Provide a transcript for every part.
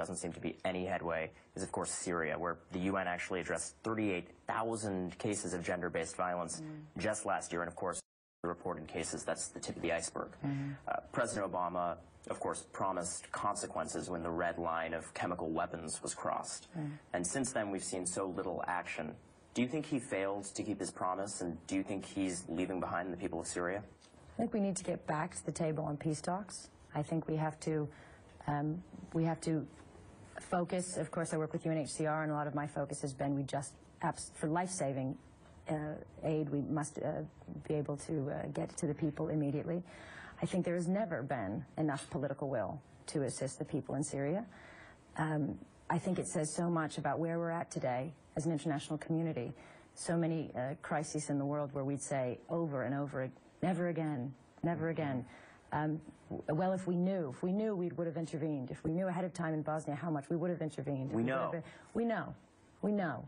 doesn't seem to be any headway is, of course, Syria, where the UN actually addressed 38,000 cases of gender-based violence just last year, and of course, the reported cases, that's the tip of the iceberg. President Obama, of course, promised consequences when the red line of chemical weapons was crossed. And since then, we've seen so little action. Do you think he failed to keep his promise, and do you think he's leaving behind the people of Syria? I think we need to get back to the table on peace talks. I think we have to focus. Of course, I work with UNHCR, and a lot of my focus has been for life-saving aid, we must be able to get to the people immediately. I think there has never been enough political will to assist the people in Syria. I think it says so much about where we're at today as an international community. So many crises in the world where we'd say over and over, never again, never again. Well, if we knew, we would have intervened. If we knew ahead of time in Bosnia how much, we would have intervened. We know. We know.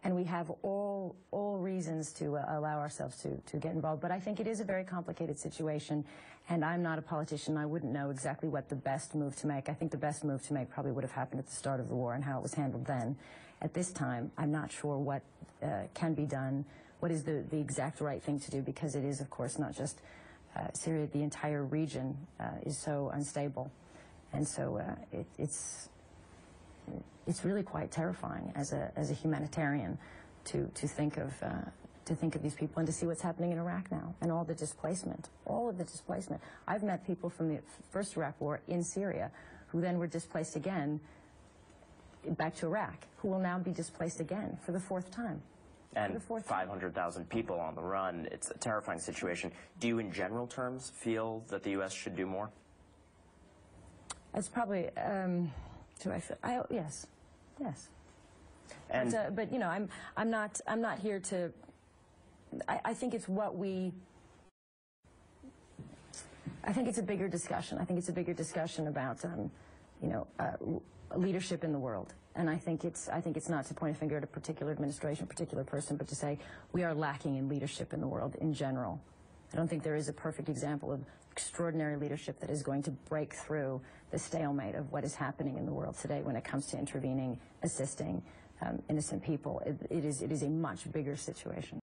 And we have all reasons to allow ourselves to get involved. But I think it is a very complicated situation, and I'm not a politician. I wouldn't know exactly what the best move to make. I think the best move to make probably would have happened at the start of the war and how it was handled then. At this time, I'm not sure what can be done, what is the exact right thing to do, because it is, of course, not just Syria. The entire region is so unstable. And so it's really quite terrifying as a humanitarian to think of these people and to see what's happening in Iraq now and all of the displacement. I've met people from the first Iraq war in Syria who then were displaced again back to Iraq, who will now be displaced again for the fourth time. And 500,000 people on the run. It's a terrifying situation. Do you, in general terms, feel that the U.S. should do more? It's probably. Yes. And but you know, I'm not here to. I think it's what we. I think it's a bigger discussion. I think it's a bigger discussion about, leadership in the world. And I think it's not to point a finger at a particular administration, particular person, but to say we are lacking in leadership in the world in general. I don't think there is a perfect example of extraordinary leadership that is going to break through the stalemate of what is happening in the world today when it comes to intervening, assisting innocent people. It is a much bigger situation.